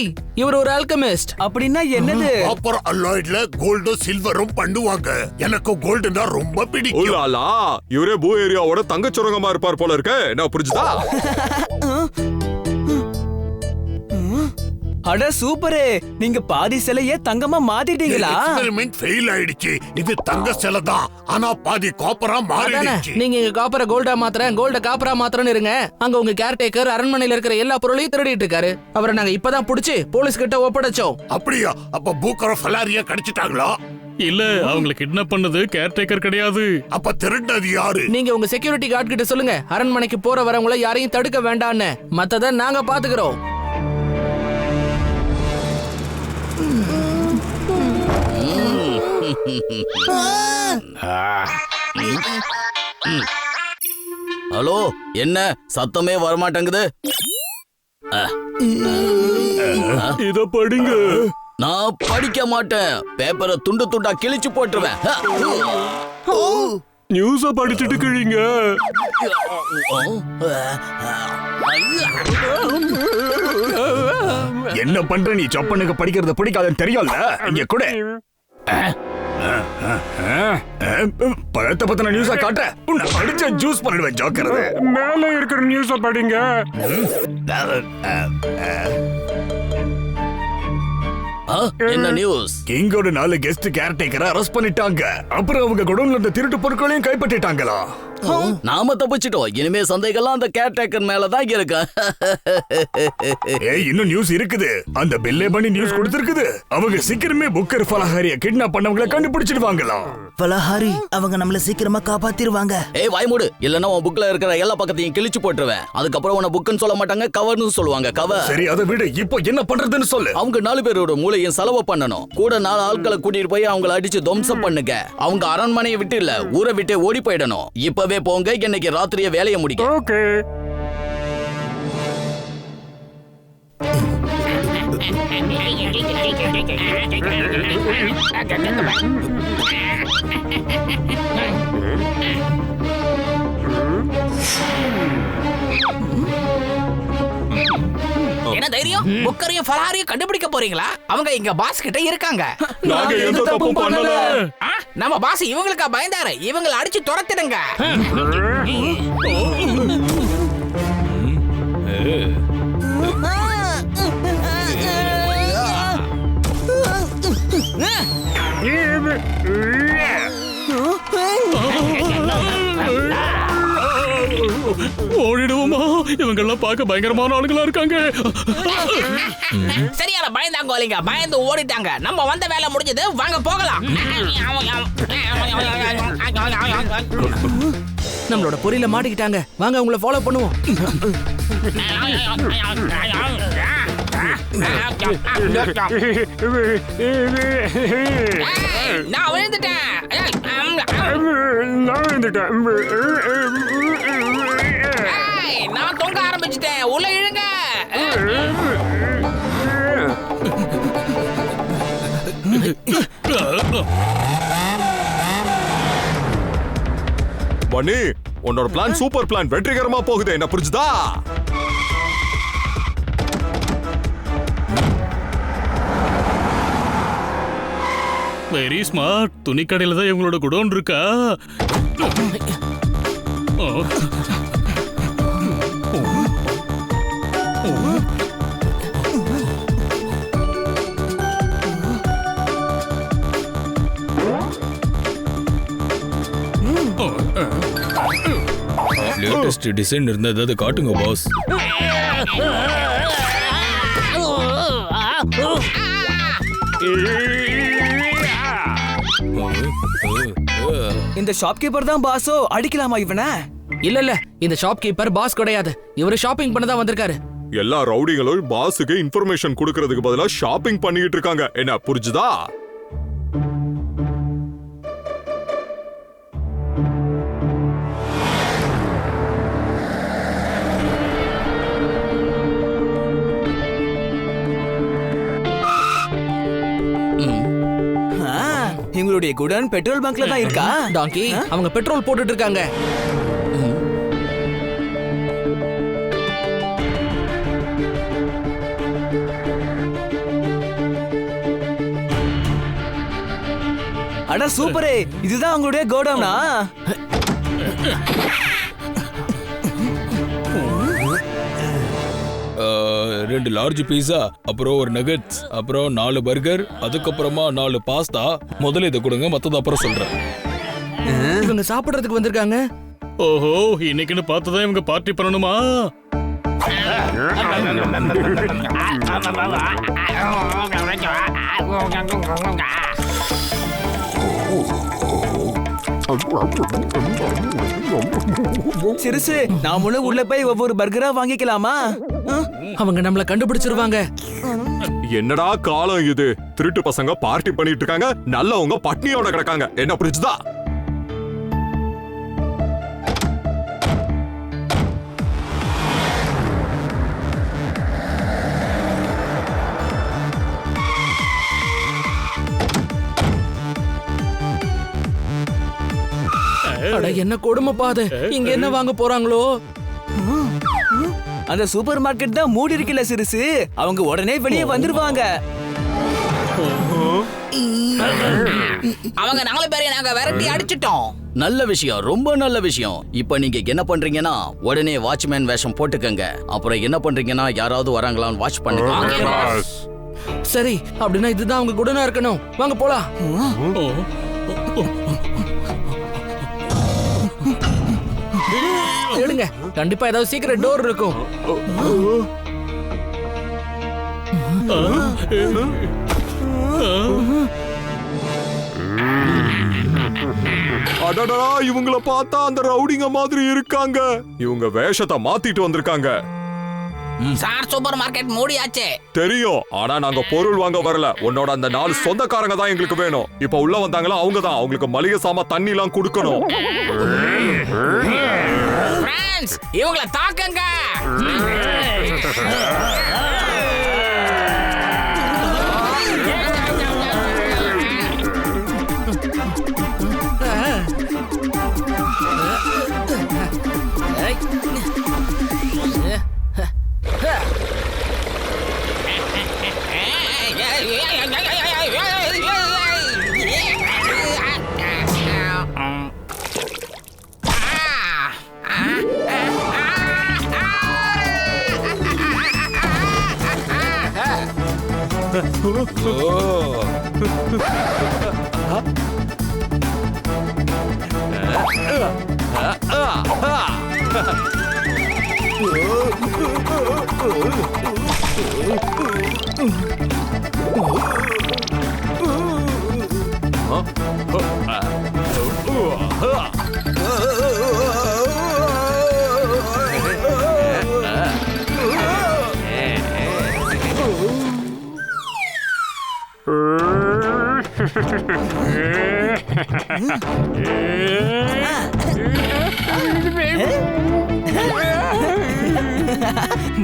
இவர் ஒரு ஆல்கெமிஸ்ட். அப்படின்னா என்னது? காப்பர் அலாய்ட்ல கோல்டும் சில்வரும் பண்ணுவாங்க. எனக்கு கோல்டுனா ரொம்ப பிடிக்கும். ஓலாலா, இவரே பூ ஏரியாவோட தங்க சுரங்கமா இருப்பார் போல இருக்க. நான் புரிஞ்சுதா? அட சூப்பரு, நீங்க பாதி சிலைய தங்கமா மாத்திட்டீங்களா? எக்ஸ்பெரிமென்ட் ஃபெயில் ஆயிடுச்சு. இது தங்க சிலை தான், ஆனா பாதி காப்பரா மாறிடுச்சு. நீங்க இங்க காப்பரை கோல்டா மாத்துறேன், கோல்ட காப்பரா மாத்துறேன்னு இருங்க. அங்க உங்க கேர்டேக்கர் அரண்மனையில இருக்கிற எல்லா பொருளையும் திருடிட்டு இருக்காரு. அவரை நாங்க இப்பதான் புடிச்சு போலீஸ் கிட்ட ஒப்படைச்சோம். அப்படியா? அப்ப பூக்கர ஃபலாரியா கிடைச்சிட்டாங்களா? இல்ல, அவங்களை கிட்னாப் பண்ணது கேர்டேக்கர் கிடையாது. அப்ப திருடது யாரு? நீங்க உங்க செக்யூரிட்டி கார்டு கிட்ட சொல்லுங்க, அரண்மனைக்கு போற வரவங்கள யாரையும் தடுக்க வேண்டாம்னு. மத்தத நாங்க பாத்துக்கிறோம். ஹலோ, என்ன சத்தமே வரமாட்டேங்குது? இத படிங்க. நான் படிக்க மாட்டேன். பேப்பரை துண்டு துண்டா கிழிச்சு போட்டுருவேன். நியூஸ படிச்சுட்டு கிழிங்க. என்ன பண்ற நீ? சப்பனுக்கு படிக்கிறது பிடிக்காதுன்னு தெரியும்ல. இங்க கூட பழத்தை பத்தின நியூஸ காட்ட உன்னை அடிச்ச ஜூஸ் பண்ணிடுவேன். ஜோக்கிறது மேல இருக்கிற நியூஸ படிங்க. என்ன நியூஸ்? கிங்கோட 4 கெஸ்ட் கேர்டேக்கரை அரெஸ்ட் பண்ணிட்டாங்க. அப்புறம் அவங்க குடோன்ல இருந்த திருட்டு பொருட்களையும் கைப்பற்றிட்டாங்களா? நாம தப்பிச்சிட்டோம். இனிமே சந்தேகம்லாம் அந்த கேர்டேக்கர் மேலதான் இருக்கு. ஏய், இன்னும் நியூஸ் இருக்குது. அந்த பில்லே பண்ணி நியூஸ் கொடுத்திருக்குது. அவங்க சீக்கிரமே புக்கர் ஃபலஹாரிய கிட்னாப் பண்ணவங்கள கண்டுபிடிச்சிடுவாங்களா? பலஹாரி, அவங்க நம்மள சீக்கிரமா காப்பாத்திடுவாங்க. ஏய் வாய் மூடு, இல்லன்னா உன் புக்ல இருக்கிற எல்லா பக்கத்தையும் கிழிச்சு போட்டுருவேன். அதுக்கப்புறம் உன புக்குன்னு சொல்ல மாட்டாங்க, கவர்னு சொல்லுவாங்க. கவர். சரி, அதை விடு. இப்போ என்ன பண்றதுன்னு சொல்லு. அவங்க 4 பேரோட மூளையும் செலவு பண்ணணும். கூட 4 ஆட்களை கூட்டிட்டு போய் அவங்கள அடிச்சு துவம்சம் பண்ணுங்க. அவங்க அரண்மனையை விட்டு இல்ல, ஊரை விட்டு ஓடி போயிடணும். இப்பவே இப்பவே போங்க, இன்னைக்கு ராத்திரியே வேலையை முடிக்க. ஓகே. என்ன தைரியம்? புக்கரையும் ஃபராரியும் கண்டுபிடிக்க போறீங்களா? அவங்க இங்க பாஸ் கிட்ட இருக்காங்க. நாங்க எந்த தப்பும் பண்ணல. நம்ம பாஸ் இவங்களுக்கா பயந்தாரு. இவங்களை அடிச்சு துரத்திடுங்க. ஓடிடுவோமா? இவங்கெல்லாம் பார்க்க பயங்கரமான ஆளுங்களா இருக்காங்க. சரியான பயந்தாங்கோலிங்க. பயந்து ஓடிட்டாங்க. நம்ம வந்த வேலை முடிஞ்சது. வாங்க போகலாம். நம்மளோட பொறியில மாட்டிக்கிட்டாங்க. வாங்க உங்களை ஃபாலோ பண்ணுவோம். நான் விழுந்துட்டேன். நான் தொங்க ஆரம்பிச்சிட்டேன். உள்ள இழுங்க. பனி, உன்னோட பிளான் சூப்பர் பிளான், வெற்றிகரமா போகுது. என்ன புரிஞ்சுதா? Very smart. துணிக்கடையில தான் இவங்களோட குடோன் இருக்கா? லேட்டஸ்ட் டிசைன் இருந்தா ஏதாவது காட்டுங்க பாஸ். இந்த ஷாப்கீப்பர் தான் பாஸோ? அடிக்கலாமா இவனை? இல்ல இல்ல, இந்த ஷாப்கீப்பர் பாஸ் கிடையாது. இவரு ஷாப்பிங் பண்ண தான் வந்திருக்காரு. எல்லா ரவுடிங்களும் பாஸுக்கு இன்ஃபர்மேஷன் கொடுக்கறதுக்கு பதிலா ஷாப்பிங் பண்ணிட்டு இருக்காங்க. என்ன புரிஞ்சுதா? எங்களுடைய குடன் பெட்ரோல் பங்க்ல தான் இருக்கா? டாங்கி, அவங்க பெட்ரோல் போட்டுட்டு இருக்காங்க. அட சூப்பரே, இதுதான் உங்களுடைய கோடவுனா? ரெண்டு லார்ஜ் பீஸா, அப்புறம் ஒரு நகட்ஸ், அப்புறம் 4 பர்கர், அதுக்கப்புறமா 4 பாஸ்தா. முதல்ல இதை கொடுங்க, மத்தது அப்புறம் சொல்றேன். இவங்க சாப்பிடுறதுக்கு வந்திருக்காங்க. ஓஹோ, இன்னைக்குன்னு பார்த்துதான் இவங்க பார்ட்டி பண்ணணுமா? சிறுசு, நாமளும் உள்ள போய் ஒவ்வொரு பர்கரா வாங்கிக்கலாமா? அவங்க நம்மள கண்டுபிடிச்சிருவாங்க. என்னடா காலம் இது? திருட்டு பசங்க பார்ட்டி பண்ணிட்டு இருக்காங்க, நல்லவங்க பட்னியோட கிடக்காங்க. என்ன புரிஞ்சுதா? அட என்ன கொடுமை பாது. இங்க என்ன வாங்க போறாங்களோ? அந்த சூப்பர் மார்க்கெட் தான் மூடி இருக்குல்ல சிறுசு. அவங்க உடனே வெளியே வந்துருவாங்க. அவங்க 4 பேரையும் நாங்க விரட்டி அடிச்சிட்டோம். நல்ல விஷயம், ரொம்ப நல்ல விஷயம். இப்ப நீங்க என்ன பண்றீங்கன்னா, உடனே வாட்ச்மேன் வேஷம் போட்டுக்கங்க. அப்புறம் என்ன பண்றீங்கன்னா, யாராவது வராங்களான்னு வாட்ச் பண்ணுங்க. சரி, அப்படின்னா இதுதான் அவங்க குடனா இருக்கணும். வாங்க போலாம். எடுங்க, கண்டிப்பா ஏதாவது சீக்கிரம் டோர் இருக்கும். அடடா, இவங்கள பார்த்தா அந்த ரவுடிங்க மாதிரி இருக்காங்க. இவங்க வேஷத்தை மாத்திட்டு வந்திருக்காங்க. சார் சூப்பர் மார்க்கெட் மூடியாச்சே. தெரியும், ஆனா நாங்க பொருள் வாங்க வரல. உன்னோட அந்த 4 சொந்தக்காரங்க தான் எங்களுக்கு வேணும். இப்ப உள்ள வந்தாங்களா அவங்க தான். அவங்களுக்கு மளிகை சாமா தண்ணி எல்லாம் கொடுக்கணும். ஃப்ரெண்ட்ஸ், இவங்கள தாக்குங்க.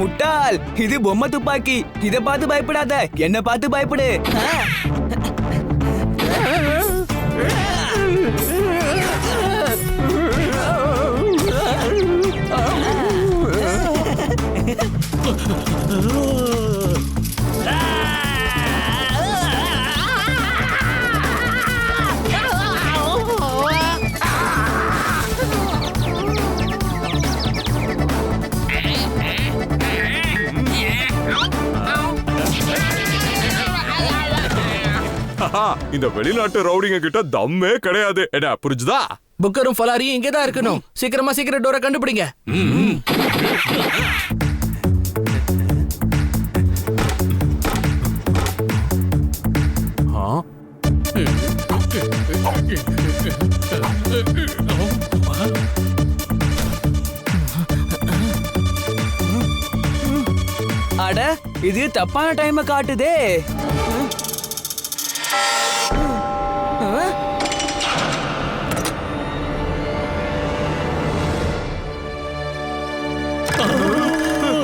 முட்டாள், இது பொம்மை துப்பாக்கி. இத பார்த்து பயப்படாத, என்ன பார்த்து பயப்படு. இந்த வெளிநாட்டு ரவுடிங்க கிட்ட தம்மே கிடையாது. என்ன புரிஞ்சுதா? புக்கரும் ஃபலாரியும் இங்கே தான் இருக்கணும். சீக்கிரமா சீக்கிரம் டோரை கண்டுபிடிங்க. அட, இது தப்பான டைம் காட்டுதே.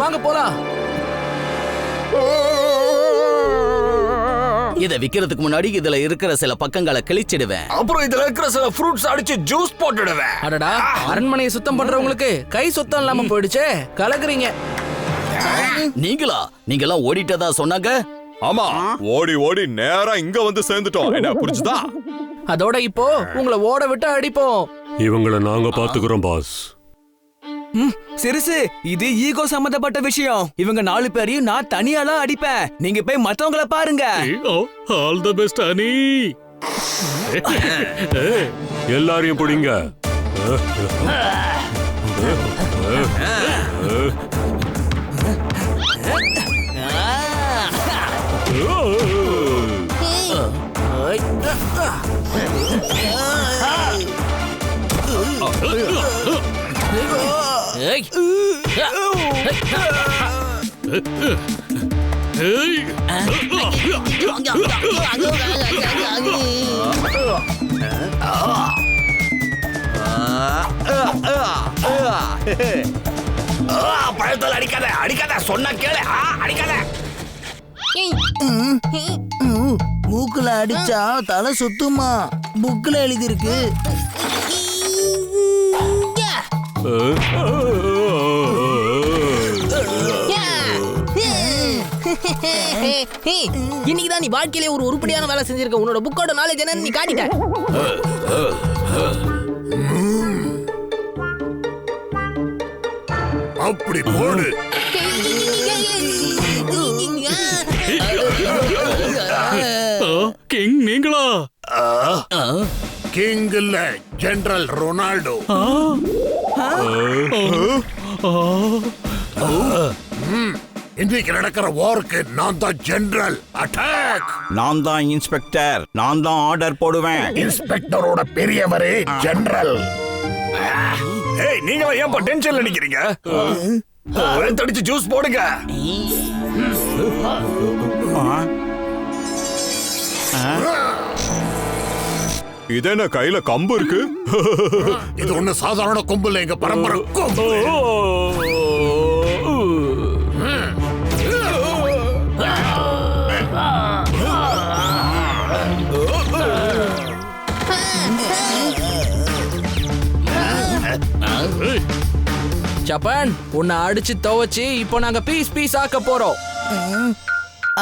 வாங்க போலாம். இத விக்கிறதுக்கு முன்னாடி இதுல இருக்கிற சில பக்கங்களை கிழிச்சிடுவேன். அப்புறம் இதுல இருக்கிற சில ஃப்ரூட்ஸ் அடிச்சு ஜூஸ் போட்டுடுவேன். அடடா, அரண்மனையை சுத்தம் பண்றவங்களுக்கு கை சுத்தம் இல்லாம போயிடுச்சே. கலக்குறீங்க. நீங்களாம் ஓடிட்டதா சொன்னாங்க. ஆமா, ஓடி ஓடி நேரா இங்க வந்து சேர்ந்துட்டோம். என்ன புரிஞ்சுதா? அதோட இப்போ உங்களை ஓட விட்டு அடிப்போம். இவங்கள நாங்க பாத்துக்கிறோம் பாஸ். சிறுசு, இது ஈகோ சம்பந்தப்பட்ட விஷயம். இவங்க 4 பேரையும் நான் தனியாலாம் அடிப்பேன். நீங்க போய் மத்தவங்கள பாருங்க. ஆல் தி பெஸ்ட் அனி. எல்லாரையும் பிடிங்க. பழத்தோல் அடிக்காத, அடிக்காத, சொன்னா கேளு. அடிக்காத. மூக்குல அடிச்சா தலை சுத்துமா? புக்ல எழுதி இருக்கு. இன்னைக்குதான் நீ வாழ்க்கையிலே ஒரு உருப்படியான வேலை செஞ்சிருக்க. உன்னோட புக்கோட நாலேஜ் என்னன்னு நீ காட்டிட்ட. அப்படி போடு. கிங் நீங்களா? கிங் இல்ல, ஜெனரல் ரொனால்டோ. இன்னைக்கு நடக்கிற வார்க்கு நான் தான் ஜெனரல். அட்டாக்! நான் தான் இன்ஸ்பெக்டர். நான் தான் ஆர்டர் போடுவேன். இன்ஸ்பெக்டரோட பெரியவரே ஜெனரல். ஏய், நீங்களா ஏன் டென்ஷன்ல நிக்கிறீங்க? தடிச்சு ஜூஸ் போடுங்க. இது என்ன கையில கம்பு இருக்கு? இது ஒண்ணு சாதாரண கொம்பு இல்ல, எங்க பரம்பரை கொம்பு. ஜப்பான் உன்னை அடிச்சு துவைச்சு இப்போ நாங்க பீஸ் பீஸ் ஆக்க போறோம்.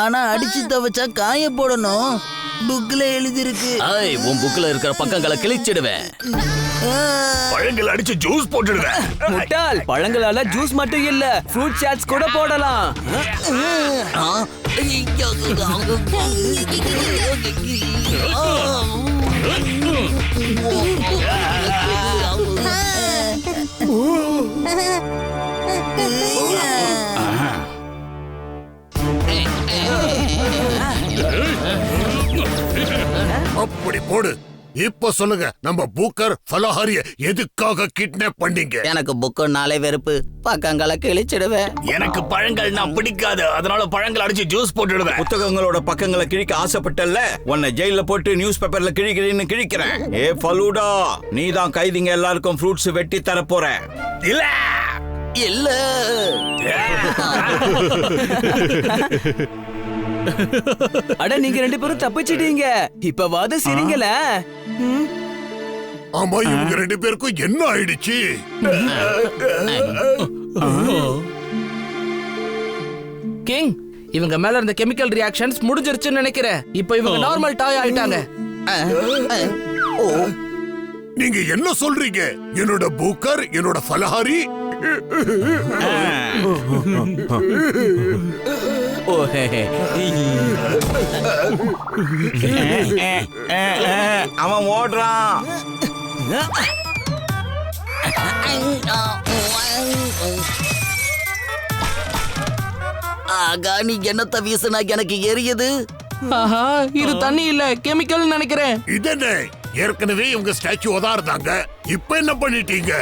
ஆனா அடிச்சு துவைச்சா காய போடணும். புக்ல எழுதிருக்கு. உன் புக்ல இருக்கிற பக்கங்களை கிழிச்சிடுவேன். பழங்கள் அடிச்சு ஜூஸ் போட்டுடுவேன். முட்டாள், பழங்களால ஜூஸ் மட்டும் இல்ல, ஃப்ரூட் சாட்ஸ் கூட போடலாம். அப்படி போடு. இப்ப சொல்லுங்க, நம்ம பூக்கர் ஃபலஹாரிய எதுக்காக கிட்னாப் பண்ணீங்க? எனக்கு புக்குனாலே வெறுப்பு, பக்கங்களை கிழிச்சிடுவேன். எனக்கு பழங்கள்னா பிடிக்காது, அதனால பழங்கள் அடிச்சு ஜூஸ் போட்டுடுவேன். புத்தகங்களோட பக்கங்களை கிழிக்க ஆசைப்பட்டல்ல, உன்னை ஜெயில போட்டு நியூஸ் பேப்பர்ல கிழிக்கிறேன்னு கிழிக்கிறேன். ஏ ஃபலூடா, நீ தான் கைதிங்க எல்லாருக்கும் ஃப்ரூட்ஸ் வெட்டி தர போற. இல்ல இல்ல அட, நீங்க 2 பேரும் தப்பிச்சிட்டீங்க. இப்ப வாத சரிங்கள. ஆமா, இவங்க 2 பேருக்கும் என்ன ஆயிடுச்சு? கிங், இவங்க மேல இருந்த கெமிக்கல் ரியாக்ஷன்ஸ் முடிஞ்சிருச்சுன்னு நினைக்கிறேன். இப்போ இவங்க நார்மல் டாய் ஆயிட்டாங்க. நீங்க என்ன சொல்றீங்க? என்னோட பூக்கர், என்னோட ஃபலஹாரி அவன் ஓடுறான். ஆகா, நீ என்னத்த வீசுனா எனக்கு எரியுது. ஆஹா, இது தண்ணி இல்ல, கெமிக்கல் நினைக்கிறேன். இதென்ன? ஏற்கனவே இவங்க ஸ்டாச்சுவா தான் இருந்தாங்க, இப்ப என்ன பண்ணிட்டீங்க?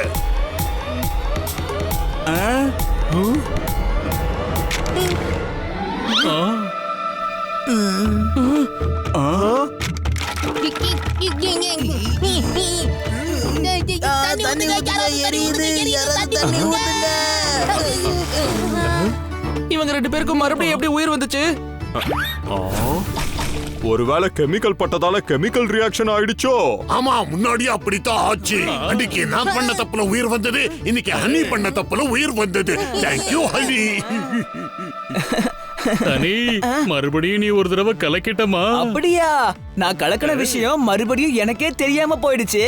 தண்ணி ஊத்துங்க, எரியுது. யாராவது தண்ணி ஊத்துங்க. இவங்க 2 பேருக்கும் மறுபடியும் எப்படி உயிர் வந்துச்சு? ஒருவேளை கெமிக்கல் பட்டதால கெமிக்கல் ரியாக்ஷன் ஆயிடுச்சோ? ஆமா, முன்னாடியே அப்படித்தான் ஆச்சு. அன்னைக்கு நான் பண்ண தப்புல உயிர் வந்தது, இன்னைக்கு ஹனி பண்ண தப்புல உயிர் வந்தது. Thank you honey. ஹனி, மறுபடியும் நீ ஒரு தடவை கலக்கிட்டமா? அப்படியா? நான் கலக்கின விஷயம் மறுபடியும் எனக்கே தெரியாம போயிடுச்சு.